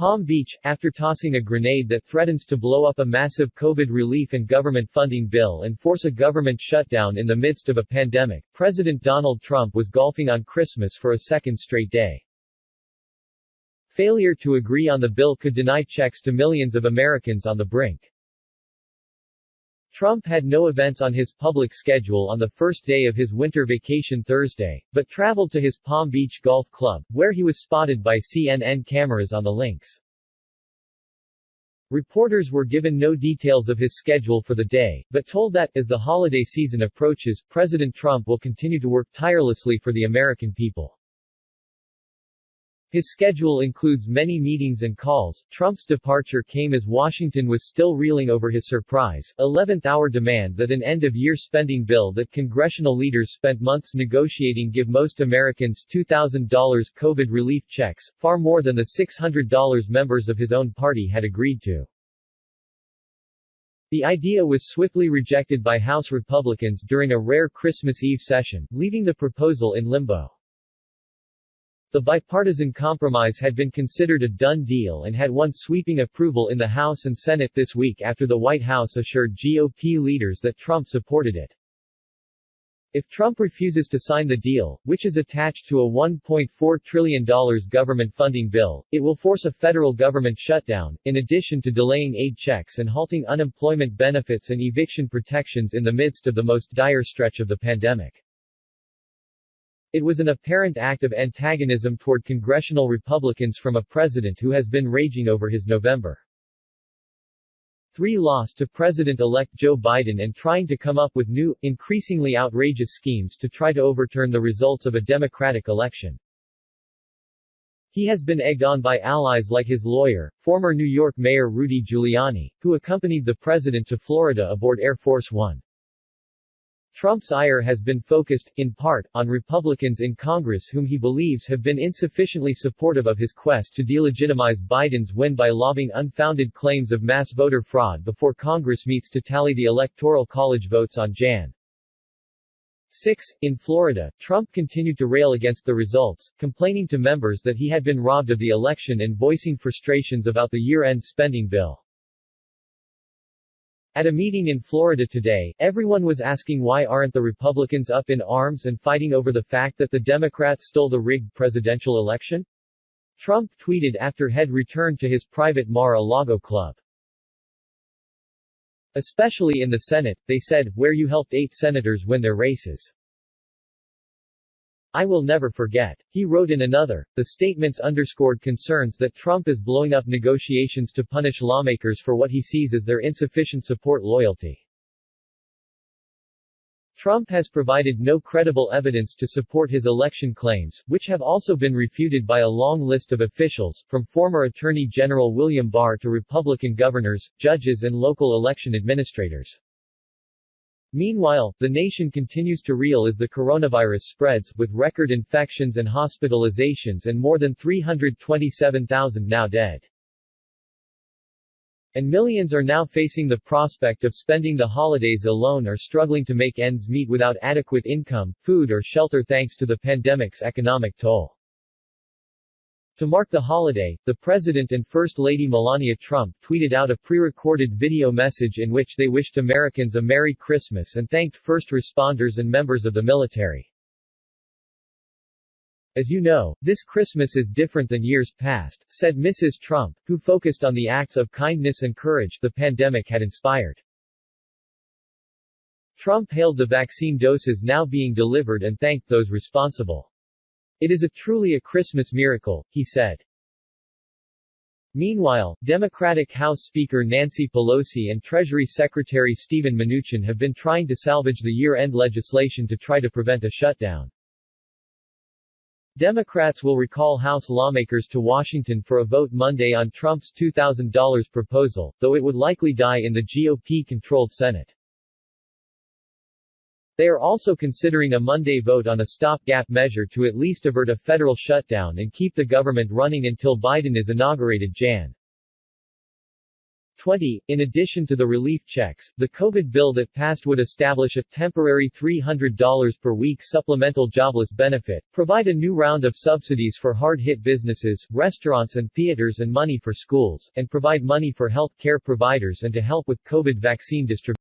Palm Beach, after tossing a grenade that threatens to blow up a massive COVID relief and government funding bill and force a government shutdown in the midst of a pandemic, President Donald Trump was golfing on Christmas for a second straight day. Failure to agree on the bill could deny checks to millions of Americans on the brink. Trump had no events on his public schedule on the first day of his winter vacation Thursday, but traveled to his Palm Beach Golf Club, where he was spotted by CNN cameras on the links. Reporters were given no details of his schedule for the day, but told that, as the holiday season approaches, President Trump will continue to work tirelessly for the American people. His schedule includes many meetings and calls. Trump's departure came as Washington was still reeling over his surprise, 11th-hour demand that an end-of-year spending bill that congressional leaders spent months negotiating give most Americans $2,000 COVID relief checks, far more than the $600 members of his own party had agreed to. The idea was swiftly rejected by House Republicans during a rare Christmas Eve session, leaving the proposal in limbo. The bipartisan compromise had been considered a done deal and had won sweeping approval in the House and Senate this week after the White House assured GOP leaders that Trump supported it. If Trump refuses to sign the deal, which is attached to a $1.4 trillion government funding bill, it will force a federal government shutdown, in addition to delaying aid checks and halting unemployment benefits and eviction protections in the midst of the most dire stretch of the pandemic. It was an apparent act of antagonism toward congressional Republicans from a president who has been raging over his November 3 loss to President-elect Joe Biden and trying to come up with new, increasingly outrageous schemes to try to overturn the results of a Democratic election. He has been egged on by allies like his lawyer, former New York Mayor Rudy Giuliani, who accompanied the president to Florida aboard Air Force One. Trump's ire has been focused, in part, on Republicans in Congress whom he believes have been insufficiently supportive of his quest to delegitimize Biden's win by lobbing unfounded claims of mass voter fraud before Congress meets to tally the Electoral College votes on Jan. 6. In Florida, Trump continued to rail against the results, complaining to members that he had been robbed of the election and voicing frustrations about the year-end spending bill. At a meeting in Florida today, everyone was asking why aren't the Republicans up in arms and fighting over the fact that the Democrats stole the rigged presidential election? Trump tweeted after he'd returned to his private Mar-a-Lago club. Especially in the Senate, they said, where you helped 8 senators win their races. I will never forget. He wrote in another. The statements underscored concerns that Trump is blowing up negotiations to punish lawmakers for what he sees as their insufficient support loyalty. Trump has provided no credible evidence to support his election claims, which have also been refuted by a long list of officials, from former Attorney General William Barr to Republican governors, judges and local election administrators. Meanwhile, the nation continues to reel as the coronavirus spreads, with record infections and hospitalizations and more than 327,000 now dead. And millions are now facing the prospect of spending the holidays alone or struggling to make ends meet without adequate income, food or shelter thanks to the pandemic's economic toll. To mark the holiday, the President and First Lady Melania Trump tweeted out a pre-recorded video message in which they wished Americans a Merry Christmas and thanked first responders and members of the military. As you know, this Christmas is different than years past, said Mrs. Trump, who focused on the acts of kindness and courage the pandemic had inspired. Trump hailed the vaccine doses now being delivered and thanked those responsible. It is truly a Christmas miracle, he said. Meanwhile, Democratic House Speaker Nancy Pelosi and Treasury Secretary Steven Mnuchin have been trying to salvage the year-end legislation to try to prevent a shutdown. Democrats will recall House lawmakers to Washington for a vote Monday on Trump's $2,000 proposal, though it would likely die in the GOP-controlled Senate. They are also considering a Monday vote on a stopgap measure to at least avert a federal shutdown and keep the government running until Biden is inaugurated Jan. 20. In addition to the relief checks, the COVID bill that passed would establish a temporary $300 per week supplemental jobless benefit, provide a new round of subsidies for hard-hit businesses, restaurants and theaters and money for schools, and provide money for health care providers and to help with COVID vaccine distribution.